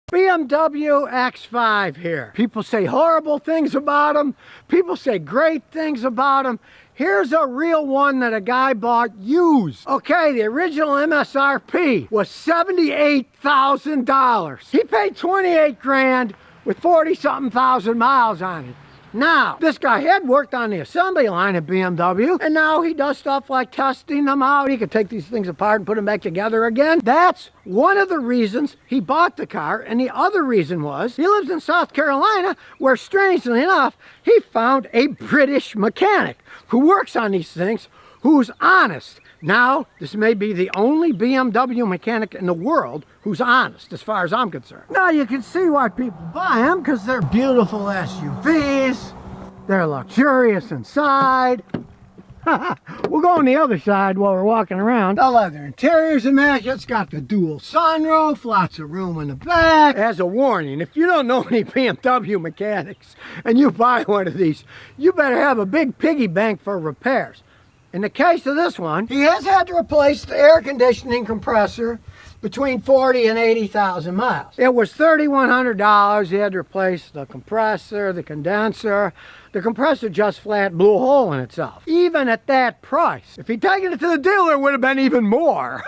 BMW X5 here. People say horrible things about them. People say great things about them. Here's a real one that a guy bought used. Okay, the original MSRP was $78,000. He paid 28 grand with 40-something thousand miles on it. Now, this guy had worked on the assembly line at BMW, and now he does stuff like testing them out. He could take these things apart and put them back together again. That's one of the reasons he bought the car, and the other reason was he lives in South Carolina, where strangely enough, he found a British mechanic who works on these things, who's honest. Now, this may be the only BMW mechanic in the world who's honest, as far as I'm concerned. Now, you can see why people buy them, because they're beautiful SUVs. They're luxurious inside. We'll go on the other side while we're walking around. The leather interior's immaculate. It's got the dual sunroof, lots of room in the back. As a warning, if you don't know any BMW mechanics and you buy one of these, you better have a big piggy bank for repairs. In the case of this one, he has had to replace the air conditioning compressor between 40 and 80,000 miles. It was $3,100. He had to replace the compressor, the condenser. The compressor just flat blew a hole in itself. Even at that price, if he'd taken it to the dealer, it would have been even more.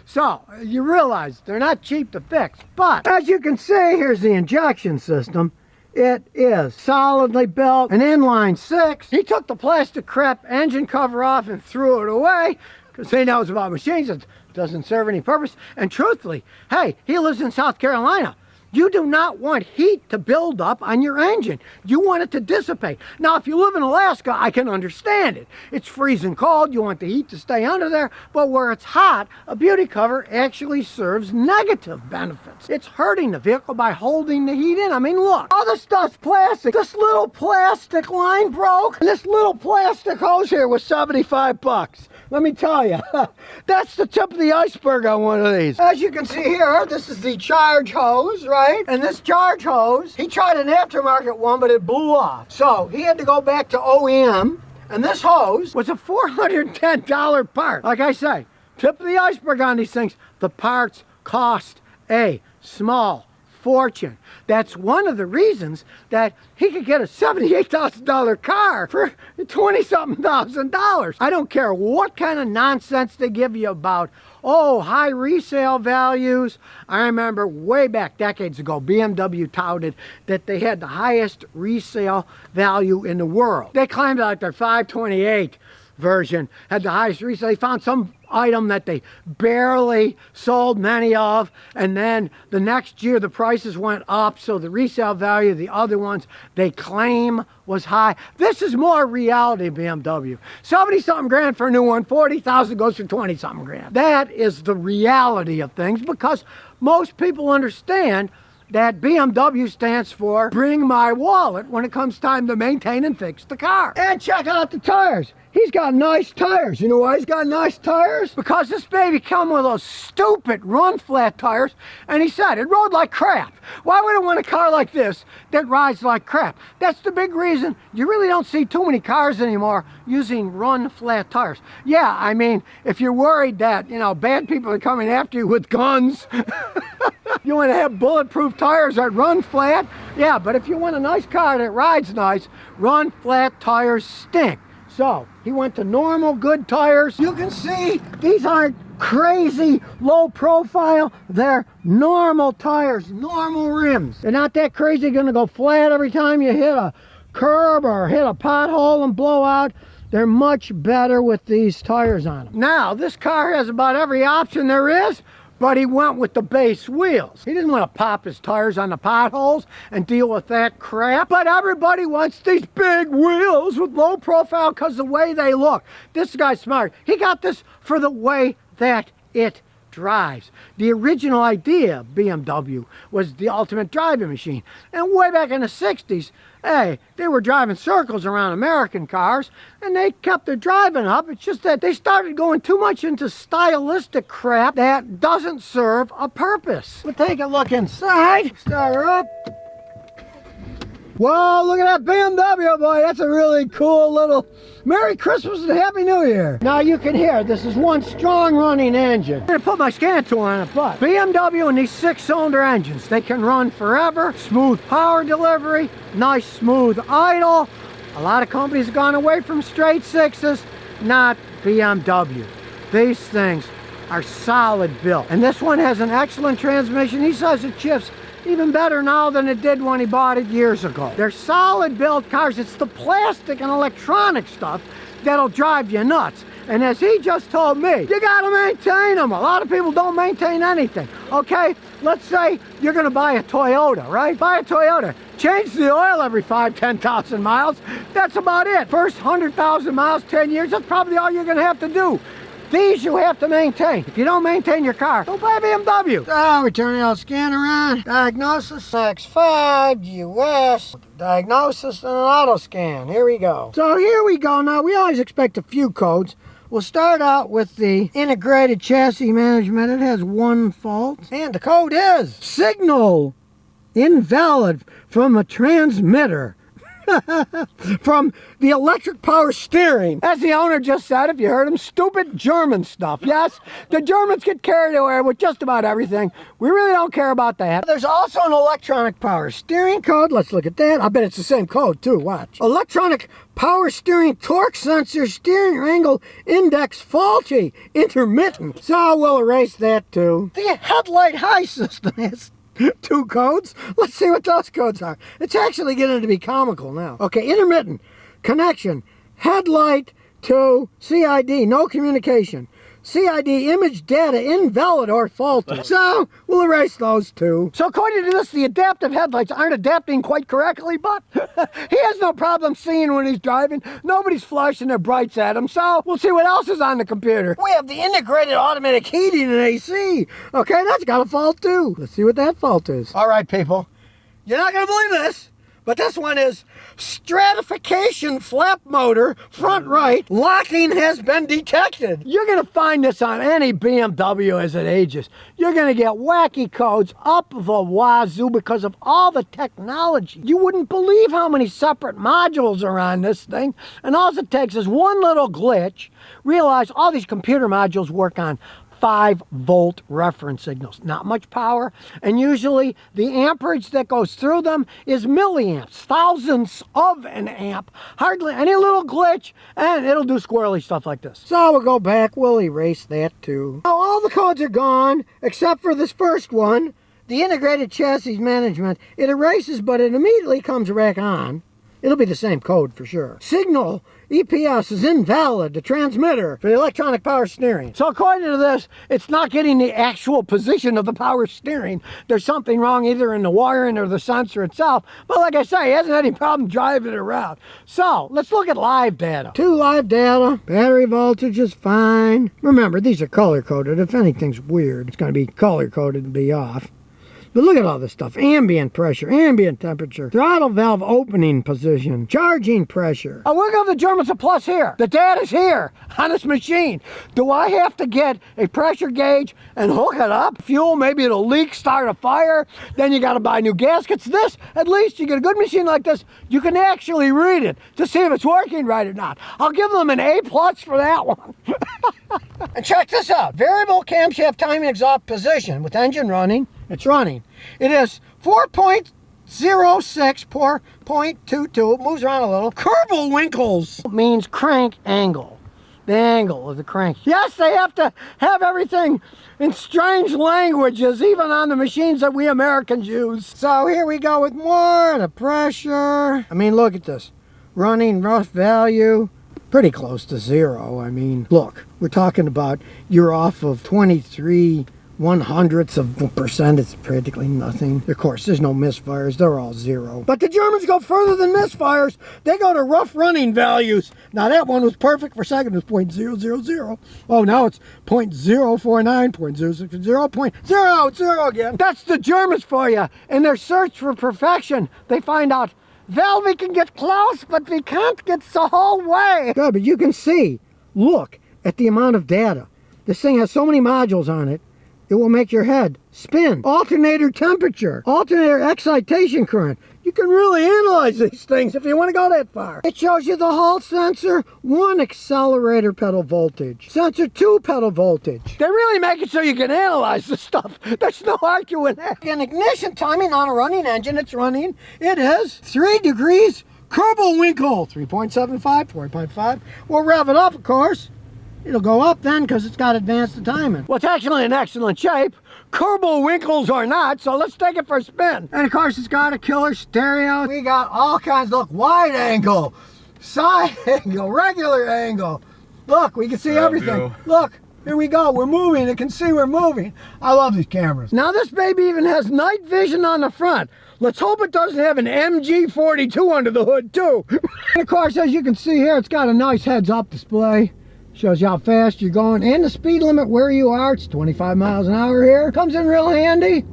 So, you realize they're not cheap to fix. But, as you can see, here's the injection system. It is solidly built, an inline six. He took the plastic crap engine cover off and threw it away because he knows about machines. It doesn't serve any purpose. And truthfully, hey, he lives in South Carolina. You do not want heat to build up on your engine. You want it to dissipate. Now, if you live in Alaska, I can understand it. It's freezing cold. You want the heat to stay under there. But where it's hot, a beauty cover actually serves negative benefits. It's hurting the vehicle by holding the heat in. I mean, look, all this stuff's plastic. This little plastic line broke, and this little plastic hose here was 75 bucks. Let me tell you, that's the tip of the iceberg on one of these. As you can see here, this is the charge hose, right? And this charge hose, he tried an aftermarket one, but it blew off. So he had to go back to OEM, and this hose was a $410 part. Like I say, tip of the iceberg on these things. The parts cost a small fortune. That's one of the reasons that he could get a $78,000 car for $20-something thousand. I don't care what kind of nonsense they give you about, oh, high resale values. I remember way back decades ago, BMW touted that they had the highest resale value in the world. They claimed like their 528 version had the highest resale. They found some item that they barely sold many of, and then the next year the prices went up, so the resale value of the other ones they claim was high. This is more reality, BMW. 70-something grand for a new one, 40,000 goes for 20-something grand. That is the reality of things, because most people understand that BMW stands for bring my wallet when it comes time to maintain and fix the car. And check out the tires. He's got nice tires. You know why he's got nice tires? Because this baby come with those stupid run flat tires, and he said it rode like crap. Why would I want a car like this that rides like crap? That's the big reason you really don't see too many cars anymore using run flat tires. Yeah, I mean, if you're worried that, you know, bad people are coming after you with guns, you want to have bulletproof tires that run flat? Yeah, but if you want a nice car that rides nice, run flat tires stink. So, he went to normal, good tires. You can see these aren't crazy low profile. They're normal tires, normal rims. They're not that crazy gonna go flat every time you hit a curb or hit a pothole and blow out. They're much better with these tires on them. Now, this car has about every option there is, but he went with the base wheels. He didn't want to pop his tires on the potholes and deal with that crap. But everybody wants these big wheels with low profile because the way they look. This guy's smart. He got this for the way that it drives. The original idea of BMW was the ultimate driving machine. And way back in the 60s, hey, they were driving circles around American cars, and they kept their driving up. It's just that they started going too much into stylistic crap that doesn't serve a purpose. We'll take a look inside. Start her up. Whoa, look at that BMW, boy. That's a really cool little Merry Christmas and Happy New Year. Now you can hear this is one strong running engine. I'm gonna put my scan tool on it, but BMW and these 6-cylinder engines, they can run forever, smooth power delivery, nice smooth idle. A lot of companies have gone away from straight sixes, not BMW. These things are solid built. And this one has an excellent transmission. He says it shifts even better now than it did when he bought it years ago. They're solid built cars. It's the plastic and electronic stuff that'll drive you nuts. And as he just told me, you gotta maintain them. A lot of people don't maintain anything. Okay, let's say you're gonna buy a Toyota, right? Buy a Toyota. Change the oil every 10,000 miles. That's about it. First 100,000 miles, 10 years, that's probably all you're gonna have to do. These you have to maintain. If you don't maintain your car, don't buy a BMW. So we're turning our scanner on. Diagnosis, X5, US. Diagnosis and an auto scan. Here we go. So here we go. Now we always expect a few codes. We'll start out with the integrated chassis management. It has one fault. And the code is signal invalid from a transmitter. From the electric power steering. As the owner just said, if you heard him, stupid German stuff. Yes, the Germans get carried away with just about everything. We really don't care about that. There's also an electronic power steering code. Let's look at that. I bet it's the same code too. Watch. Electronic power steering torque sensor steering angle index faulty intermittent. So we'll erase that too. The headlight high system is 2 codes. Let's see what those codes are. It's actually getting to be comical now. Okay, intermittent connection, headlight to CID, no communication. CID image data invalid or faulty. So we'll erase those too. So according to this, the adaptive headlights aren't adapting quite correctly, but he has no problem seeing when he's driving. Nobody's flashing their brights at him. So we'll see what else is on the computer. We have the integrated automatic heating and AC. Okay, that's got a fault too. Let's see what that fault is. All right, people. You're not gonna believe this, but this one is stratification flap motor, front right, locking has been detected. You're gonna find this on any BMW as it ages. You're gonna get wacky codes up the wazoo because of all the technology. You wouldn't believe how many separate modules are on this thing, and all it takes is one little glitch. Realize all these computer modules work on 5-volt reference signals, not much power, and usually the amperage that goes through them is milliamps, thousandths of an amp, hardly any little glitch, and it'll do squirrely stuff like this. So we'll go back, we'll erase that too. Now all the codes are gone, except for this first one, the integrated chassis management. It erases, but it immediately comes back on. It'll be the same code for sure. Signal EPS is invalid, the transmitter for the electronic power steering. So according to this, it's not getting the actual position of the power steering. There's something wrong either in the wiring or the sensor itself. But like I say, he hasn't had any problem driving it around. So let's look at live data. 2 live data. Battery voltage is fine. Remember, these are color coded. If anything's weird, it's going to be color coded and be off. But look at all this stuff. Ambient pressure, ambient temperature, throttle valve opening position, charging pressure. Oh, we're going to the Germans a plus here. The data's here on this machine. Do I have to get a pressure gauge and hook it up? Fuel, maybe it'll leak, start a fire. Then you got to buy new gaskets. This, at least you get a good machine like this, you can actually read it to see if it's working right or not. I'll give them an A+ for that one. And check this out. Variable camshaft timing exhaust position with engine running. It's running. It is 4.06, 4.22. It moves around a little. Kerbalwinkles means crank angle. The angle of the crank. Yes, they have to have everything in strange languages, even on the machines that we Americans use. So here we go with more. The pressure. I mean, look at this. Running rough value. Pretty close to 0. I mean, look, we're talking about you're off of 23/100ths%. It's practically nothing. Of course, there's no misfires. They're all 0. But the Germans go further than misfires. They go to rough running values. Now that one was perfect for second. It was 0.000. Oh, now it's 0.049, 0.060, 0.00 again. That's the Germans for you. In their search for perfection, they find out, well, we can get close, but we can't get the whole way. Good, but you can see, look at the amount of data. This thing has so many modules on it. it will make your head spin. Alternator temperature, alternator excitation current. You can really analyze these things if you want to go that far. It shows you the Hall sensor, 1 accelerator pedal voltage, sensor 2 pedal voltage. They really make it so you can analyze the stuff. There's no arguing that. And ignition timing on a running engine, it's running. It is 3 degrees Winkle, 3.75, 4.5. We'll rev it up, of course. It'll go up then because it's got advanced timing. Well, it's actually in excellent shape. Winkles or not, so let's take it for a spin. And of course, it's got a killer stereo. We got all kinds. Look, wide angle, side angle, regular angle. Look, we can see everything. Look, here we go. We're moving. It can see we're moving. I love these cameras. Now, this baby even has night vision on the front. Let's hope it doesn't have an MG42 under the hood, too. And of course, as you can see here, it's got a nice heads-up display. Shows you how fast you're going and the speed limit where you are. It's 25 miles an hour here. Comes in real handy.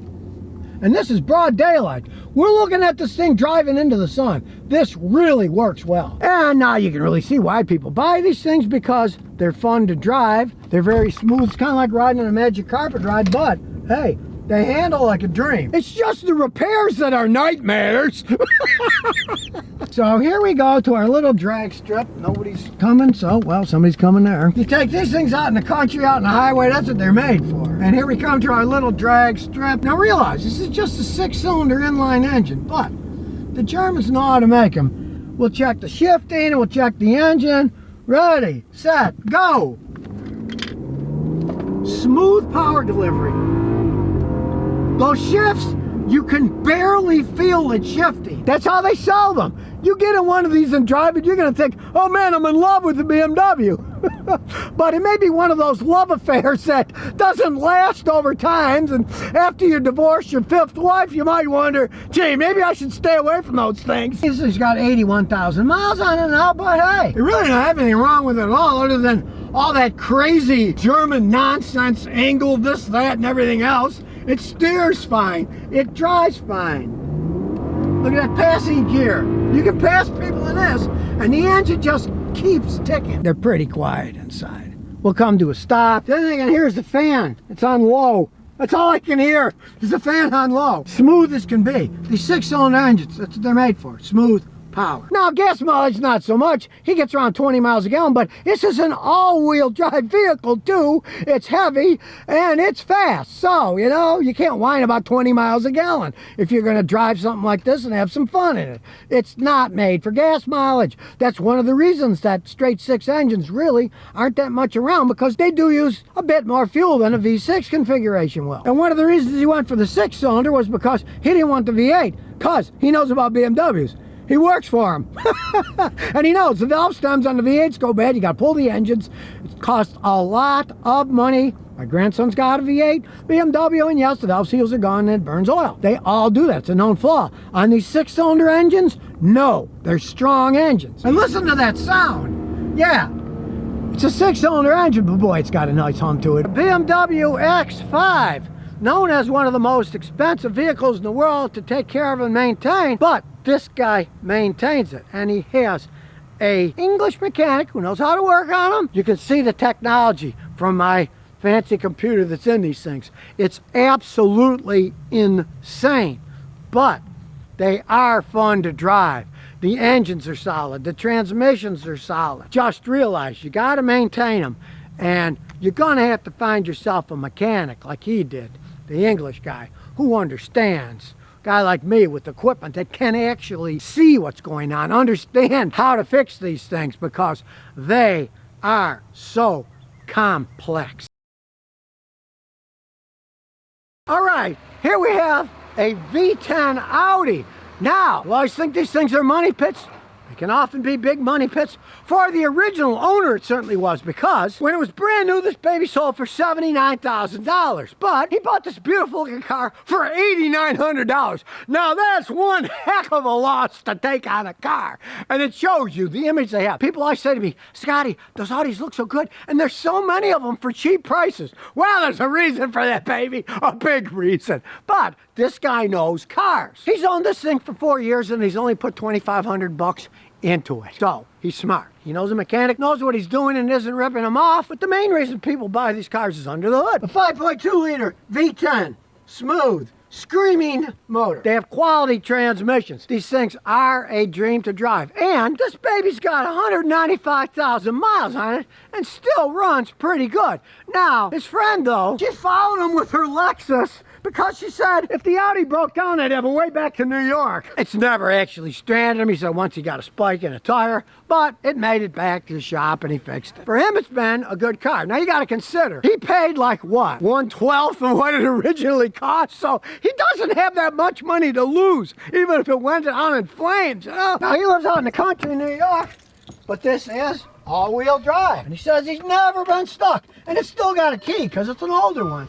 And this is broad daylight. We're looking at this thing driving into the sun. This really works well. And now you can really see why people buy these things, because they're fun to drive. They're very smooth. It's kind of like riding on a magic carpet ride, but hey, they handle like a dream. It's just the repairs that are nightmares. So here we go to our little drag strip. Nobody's coming, so, well, somebody's coming there. You take these things out in the country, out in the highway, that's what they're made for. And here we come to our little drag strip. Now realize, this is just a 6-cylinder inline engine, but the Germans know how to make them. We'll check the shifting, and we'll check the engine. Ready, set, go. Smooth power delivery. Those shifts, you can barely feel it shifting. That's how they sell them. You get in one of these and drive it, you're gonna think, oh man, I'm in love with the BMW. But it may be one of those love affairs that doesn't last over time, and after you divorce your 5th wife, you might wonder, gee, maybe I should stay away from those things. This has got 81,000 miles on it now, but hey, it really don't have anything wrong with it at all, other than all that crazy German nonsense, angle, this, that, and everything else. It steers fine. It drives fine. Look at that passing gear. You can pass people in this, and the engine just keeps ticking. They're pretty quiet inside. We'll come to a stop. The only thing I can hear is the fan. It's on low. That's all I can hear is the fan on low. Smooth as can be. These 6-cylinder engines, that's what they're made for. Smooth power. Now, gas mileage, not so much. He gets around 20 miles a gallon, but this is an all-wheel drive vehicle, too. It's heavy, and it's fast. So, you know, you can't whine about 20 miles a gallon if you're going to drive something like this and have some fun in it. It's not made for gas mileage. That's one of the reasons that straight 6 engines really aren't that much around, because they do use a bit more fuel than a V6 configuration will. And one of the reasons he went for the 6-cylinder was because he didn't want the V8, because he knows about BMWs. He works for him. And he knows the valve stems on the V8s go bad. You got to pull the engines. It costs a lot of money. My grandson's got a V8 BMW, and yes, the valve seals are gone and it burns oil. They all do that. It's a known flaw. On these 6-cylinder engines, no, they're strong engines. And listen to that sound. Yeah, it's a 6-cylinder engine, but boy, it's got a nice hum to it. A BMW X5, known as one of the most expensive vehicles in the world to take care of and maintain, but this guy maintains it, and he has a English mechanic who knows how to work on them. You can see the technology from my fancy computer that's in these things. It's absolutely insane, but they are fun to drive. The engines are solid, the transmissions are solid. Just realize you got to maintain them, and you're gonna have to find yourself a mechanic like he did, the English guy, who understands. Guy like me with equipment that can actually see what's going on, understand how to fix these things, because they are so complex. All right, here we have a V10 Audi. Now, you always think these things are money pits. They can often be big money pits. For the original owner, it certainly was, because when it was brand new, this baby sold for $79,000. But he bought this beautiful looking car for $8,900. Now that's one heck of a loss to take on a car. And it shows you the image they have. People always say to me, Scotty, those Audis look so good, and there's so many of them for cheap prices. Well, there's a reason for that, baby. A big reason. But this guy knows cars. He's owned this thing for 4 years, and he's only put $2,500 into it. So he's smart. He knows a mechanic, knows what he's doing, and isn't ripping him off. But the main reason people buy these cars is under the hood. A 5.2 liter V10, smooth, screaming motor. They have quality transmissions. These things are a dream to drive. And this baby's got 195,000 miles on it and still runs pretty good. Now, his friend though, she followed him with her Lexus because she said if the Audi broke down, they'd have a way back to New York. It's never actually stranded him. He said once he got a spike in a tire, but it made it back to the shop and he fixed it. For him, it's been a good car. Now you got to consider, he paid like what? 1/12 of what it originally cost. So he doesn't have that much money to lose, even if it went down in flames. You know? Now he lives out in the country in New York, but this is all-wheel drive. And he says he's never been stuck. And it's still got a key because it's an older one.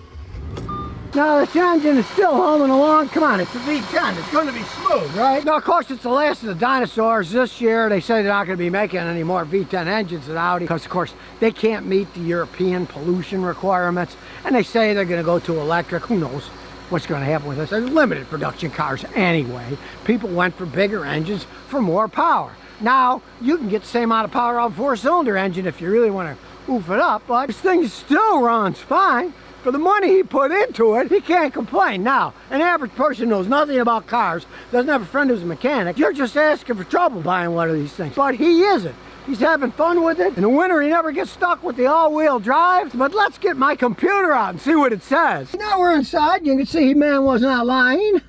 Now this engine is still humming along. Come on, it's a V10. It's going to be smooth, right? Now, of course, it's the last of the dinosaurs. This year, they say they're not going to be making any more V10 engines at Audi because, of course, they can't meet the European pollution requirements. And they say they're going to go to electric. Who knows what's going to happen with this? There's limited production cars anyway. People went for bigger engines for more power. Now, you can get the same amount of power out of a four-cylinder engine if you really want to oof it up, but this thing still runs fine. For the money he put into it, he can't complain. Now, an average person knows nothing about cars, doesn't have a friend who's a mechanic. You're just asking for trouble buying one of these things. But he isn't. He's having fun with it. In the winter, he never gets stuck with the all-wheel drive. But let's get my computer out and see what it says. Now we're inside. You can see man was not lying.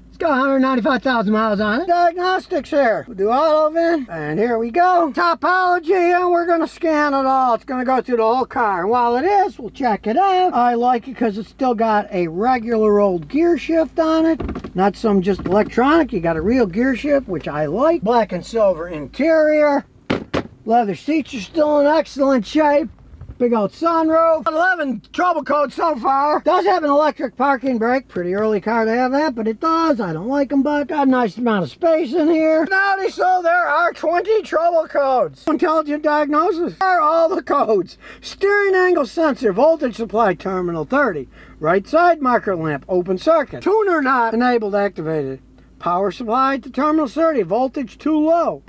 It's got 195,000 miles on it. Diagnostics here. We'll do auto VIN. And here we go. Topology, and we're going to scan it all. It's going to go through the whole car. And while it is, we'll check it out. I like it because it's still got a regular old gear shift on it. Not some just electronic. You got a real gear shift, which I like. Black and silver interior. Leather seats are still in excellent shape. Big old sunroof. 11 trouble codes so far. Does have an electric parking brake. Pretty early car to have that, but it does. I don't like them, but got a nice amount of space in here. Now, so there are 20 trouble codes. Intelligent diagnosis. There are all the codes. Steering angle sensor, voltage supply, terminal 30. Right side marker lamp, open circuit. Tuner not enabled, activated. Power supply to terminal 30, voltage too low.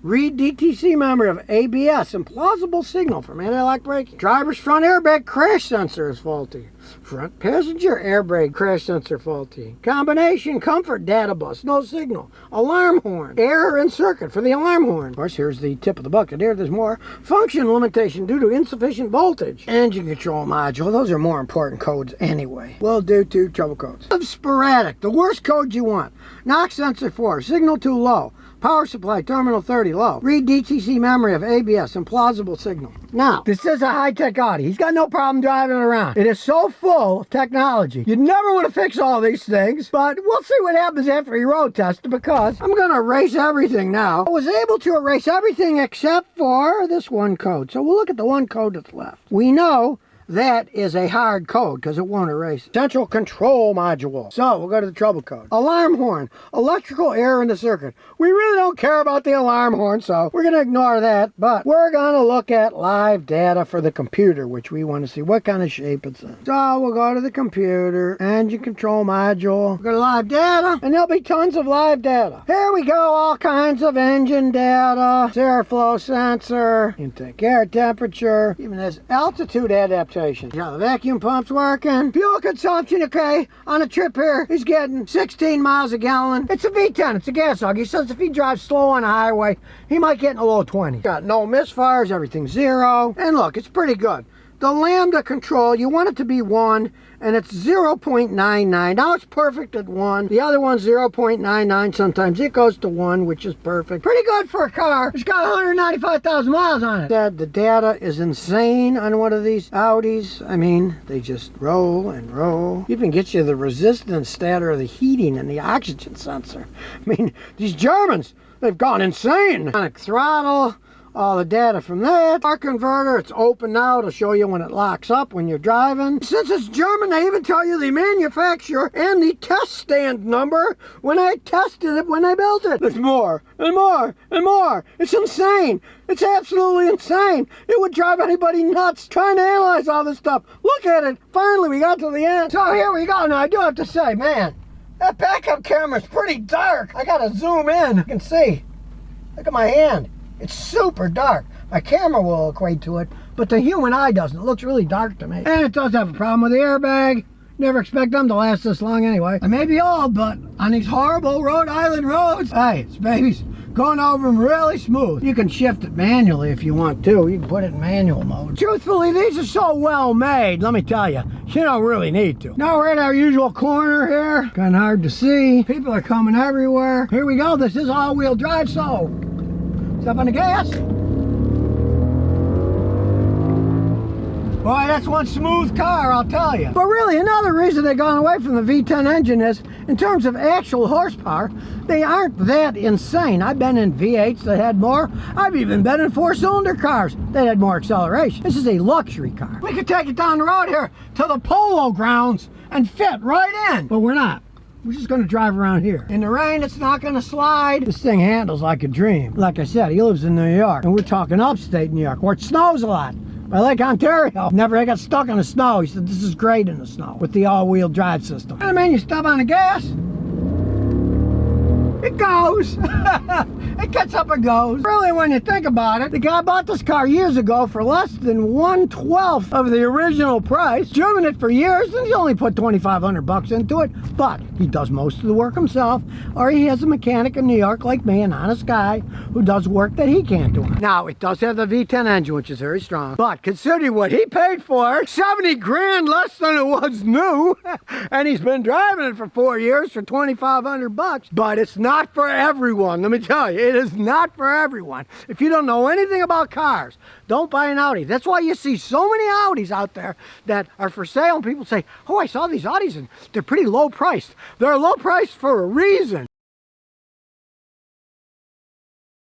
Read DTC memory of ABS, implausible signal from anti-lock braking. Driver's front airbag crash sensor is faulty. Front passenger airbag crash sensor faulty. Combination comfort data bus, no signal. Alarm horn, error in circuit for the alarm horn. Of course, here's the tip of the bucket. Here, there's more. Function limitation due to insufficient voltage. Engine control module, those are more important codes anyway. We'll do 2 trouble codes. Sporadic, the worst code you want. Knock sensor 4, signal too low. Power supply, terminal 30, low. Read DTC memory of ABS, implausible signal. Now, this is a high-tech Audi. He's got no problem driving it around. It is so full of technology. You'd never want to fix all these things, but we'll see what happens after he road tests because I'm going to erase everything now. I was able to erase everything except for this one code. So we'll look at the one code that's left. We know that is a hard code because it won't erase it. Central control module. So we'll go to the trouble code. Alarm horn. Electrical error in the circuit. We really don't care about the alarm horn, so we're going to ignore that. But we're going to look at live data for the computer, which we want to see what kind of shape it's in. So we'll go to the computer. Engine control module. We'll go to live data. And there'll be tons of live data. Here we go. All kinds of engine data. Airflow sensor. Intake air temperature. Even this altitude adaptation. Yeah, the vacuum pump's working. Fuel consumption, okay. On a trip here, he's getting 16 miles a gallon. It's a V10, it's a gas hog. He says if he drives slow on a highway, he might get in the low 20s. Got no misfires, everything's 0. And look, it's pretty good. The lambda control, you want it to be 1, and it's 0.99. Now it's perfect at 1. The other one's 0.99. Sometimes it goes to 1, which is perfect. Pretty good for a car. It's got 195,000 miles on it. The data is insane on one of these Audis. I mean, they just roll and roll. Even gets you the resistance data or the heating and the oxygen sensor. I mean, these Germans, they've gone insane. Throttle. All the data from that. Torque converter, it's open now to show you when it locks up when you're driving. Since it's German, they even tell you the manufacturer and the test stand number when I tested it when I built it. There's more and more and more. It's insane. It's absolutely insane. It would drive anybody nuts trying to analyze all this stuff. Look at it. Finally, we got to the end. So here we go. Now, I do have to say, man, that backup camera's pretty dark. I gotta zoom in. You can see. Look at my hand. It's super dark. My camera will equate to it, but the human eye doesn't. It looks really dark to me. And it does have a problem with the airbag. Never expect them to last this long anyway. I may be old, but on these horrible Rhode Island roads, hey, this baby's going over them really smooth. You can shift it manually if you want to. You can put it in manual mode. Truthfully, these are so well made, let me tell you, you don't really need to. Now we're at our usual corner here. Kind of hard to see. People are coming everywhere. Here we go. This is all-wheel drive, so step on the gas. Boy, that's one smooth car, I'll tell you. But really, another reason they've gone away from the V10 engine is, in terms of actual horsepower, they aren't that insane. I've been in V8s that had more. I've even been in four-cylinder cars that had more acceleration. This is a luxury car. We could take it down the road here to the polo grounds and fit right in, but we're not. We're just going to drive around here. In the rain, it's not going to slide. This thing handles like a dream. Like I said, he lives in New York, and we're talking upstate New York, where it snows a lot. By Lake Ontario. Never got stuck in the snow. He said, this is great in the snow with the all-wheel drive system. And I mean, you step on the gas, it goes. It gets up and goes. Really, when you think about it, the guy bought this car years ago for less than 1/12 of the original price. Driven it for years, and he's only put $2,500 into it. But he does most of the work himself, or he has a mechanic in New York like me, an honest guy, who does work that he can't do. Now, it does have the V10 engine, which is very strong. But considering what he paid for it, 70 grand less than it was new, and he's been driving it for 4 years for $2,500. But it's not for everyone, let me tell you. It is not for everyone. If you don't know anything about cars, don't buy an Audi. That's why you see so many Audis out there that are for sale, and people say, oh, I saw these Audis and they're pretty low priced. They're low priced for a reason.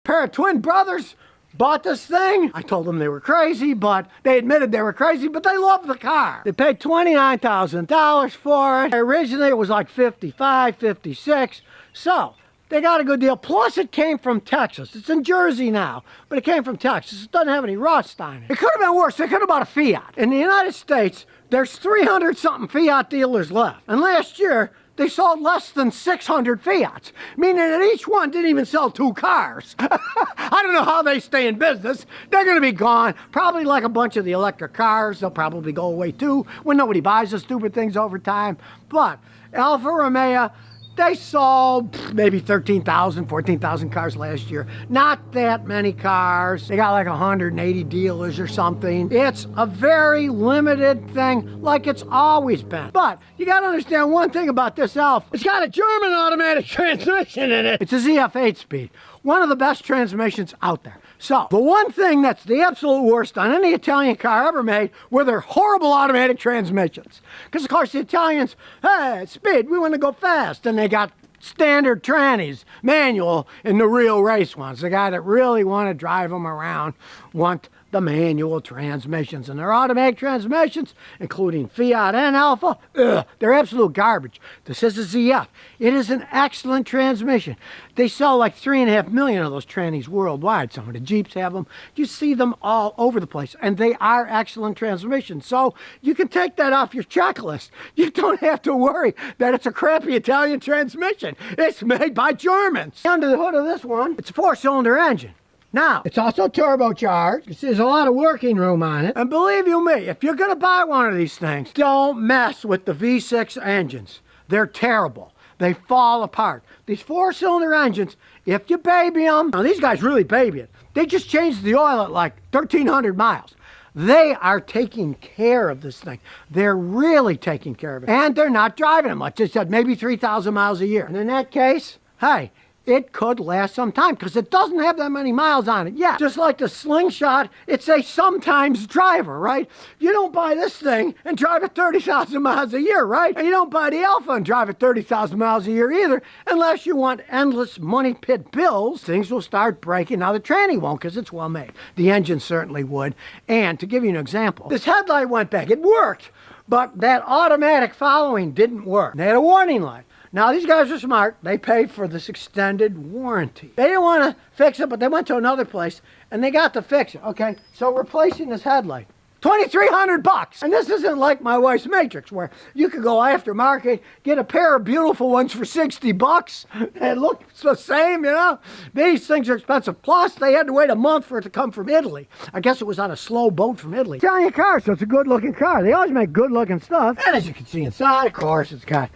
A pair of twin brothers bought this thing. I told them they were crazy, but they admitted they were crazy, but they loved the car. They paid $29,000 for it. Originally it was like $55, $56. So they got a good deal. Plus, it came from Texas. It's in Jersey now, but it came from Texas. It doesn't have any rust on it. It could have been worse. They could have bought a Fiat. In the United States, there's 300-something Fiat dealers left. And last year, they sold less than 600 Fiats, meaning that each one didn't even sell 2 cars. I don't know how they stay in business. They're going to be gone. Probably like a bunch of the electric cars. They'll probably go away too when nobody buys the stupid things over time. But Alfa Romeo, they sold maybe 13,000, 14,000 cars last year. Not that many cars. They got like 180 dealers or something. It's a very limited thing, like it's always been. But you got to understand one thing about this Alfa. It's got a German automatic transmission in it. It's a ZF 8-speed. One of the best transmissions out there. So, the one thing that's the absolute worst on any Italian car ever made were their horrible automatic transmissions. Because, of course, the Italians, hey, speed, we want to go fast. And they got standard trannies, manual, and the real race ones. The guy that really want to drive them around want the manual transmissions. And their automatic transmissions, including Fiat and Alfa, they're absolute garbage. This is a ZF. It is an excellent transmission. They sell like 3.5 million of those trannies worldwide. Some of the Jeeps have them. You see them all over the place. And they are excellent transmissions. So you can take that off your checklist. You don't have to worry that it's a crappy Italian transmission. It's made by Germans. Under the hood of this one, it's a 4-cylinder engine. Now, it's also turbocharged. You see, there's a lot of working room on it. And believe you me, if you're going to buy one of these things, don't mess with the V6 engines. They're terrible. They fall apart. These 4-cylinder engines, if you baby them, now these guys really baby it. They just changed the oil at like 1,300 miles. They are taking care of this thing. They're really taking care of it. And they're not driving it much. They said maybe 3,000 miles a year. And in that case, hey, it could last some time because it doesn't have that many miles on it yet. Just like the Slingshot, it's a sometimes driver, right? You don't buy this thing and drive it 30,000 miles a year, right? And you don't buy the Alfa and drive it 30,000 miles a year either, unless you want endless money pit bills. Things will start breaking. Now the tranny won't because it's well made. The engine certainly would. And to give you an example, this headlight went back. It worked, but that automatic following didn't work. They had a warning light. Now, these guys are smart. They paid for this extended warranty. They didn't want to fix it, but they went to another place, and they got to fix it, okay? So replacing this headlight, $2,300 bucks. And this isn't like my wife's Matrix where you could go aftermarket, get a pair of beautiful ones for 60 bucks and look the same, you know. These things are expensive. Plus, they had to wait a month for it to come from Italy. I guess it was on a slow boat from Italy. Italian car, so it's a good looking car. They always make good looking stuff. And as you can see inside, of course, it's got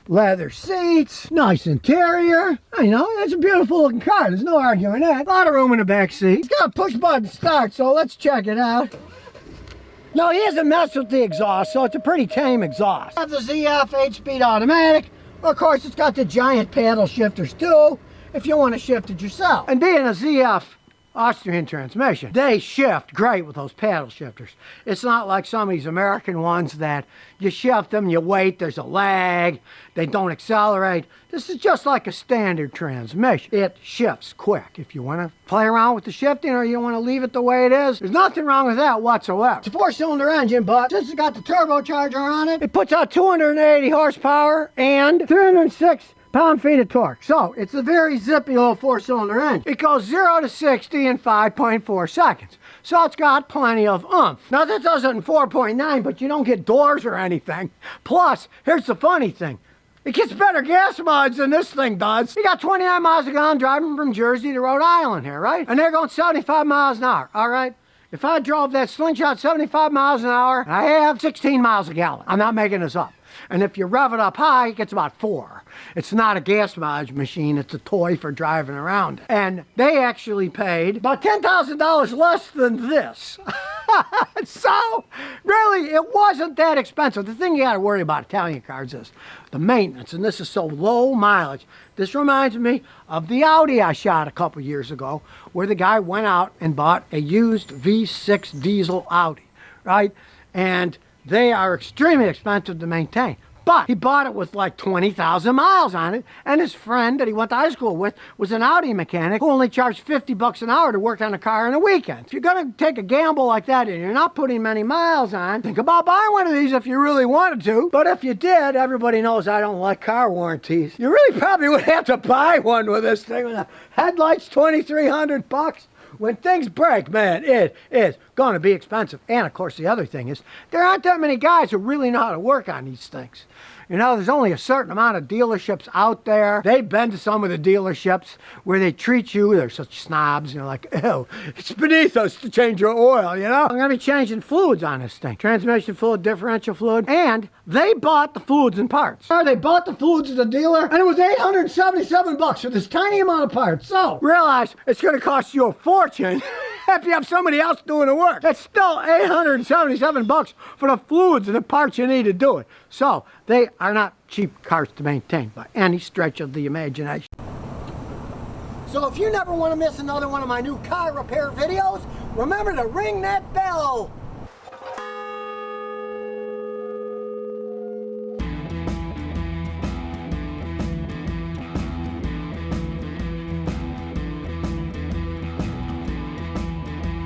leather seats, nice interior. You know, it's a beautiful looking car. There's no arguing that. A lot of room in the back seat. It's got a push button start, so let's check it out. No, he hasn't messed with the exhaust, so it's a pretty tame exhaust. Have the ZF 8-speed automatic. Well, of course, it's got the giant paddle shifters too, if you want to shift it yourself. And being a ZF Austrian transmission, they shift great with those paddle shifters. It's not like some of these American ones that you shift them, you wait, there's a lag, they don't accelerate. This is just like a standard transmission. It shifts quick. If you want to play around with the shifting or you want to leave it the way it is, there's nothing wrong with that whatsoever. It's a 4-cylinder engine, but since it's got the turbocharger on it, it puts out 280 horsepower and 306 pound-feet of torque. So it's a very zippy little 4-cylinder engine. It goes 0 to 60 in 5.4 seconds. So it's got plenty of oomph. Now that does it in 4.9, but you don't get doors or anything. Plus, here's the funny thing. It gets better gas mileage than this thing does. You got 29 miles a gallon driving from Jersey to Rhode Island here, right? And they're going 75 miles an hour, all right? If I drove that Slingshot 75 miles an hour, I have 16 miles a gallon. I'm not making this up. And if you rev it up high, it gets about 4. It's not a gas mileage machine, it's a toy for driving around. And they actually paid about $10,000 less than this. So, really, it wasn't that expensive. The thing you gotta worry about Italian cars is the maintenance, and this is so low mileage. This reminds me of the Audi I shot a couple years ago, where the guy went out and bought a used V6 diesel Audi, right? And they are extremely expensive to maintain. But he bought it with like 20,000 miles on it, and his friend that he went to high school with was an Audi mechanic who only charged 50 bucks an hour to work on a car in a weekend. If you're gonna take a gamble like that and you're not putting many miles on, think about buying one of these if you really wanted to. But if you did, everybody knows I don't like car warranties. You really probably would have to buy one with this thing. With the headlights, 2,300 bucks. When things break, man, it is going to be expensive. And, of course, the other thing is there aren't that many guys who really know how to work on these things. You know, there's only a certain amount of dealerships out there. They've been to some of the dealerships where they treat you, they're such snobs, you know, like, ew, it's beneath us to change your oil, you know? I'm going to be changing fluids on this thing. Transmission fluid, differential fluid, and they bought the fluids and parts. They bought the fluids at the dealer, and it was 877 bucks for this tiny amount of parts. So, realize it's going to cost you a fortune if you have somebody else doing the work. That's still 877 bucks for the fluids and the parts you need to do it. So, they are not cheap cars to maintain by any stretch of the imagination. So if you never want to miss another one of my new car repair videos, remember to ring that bell.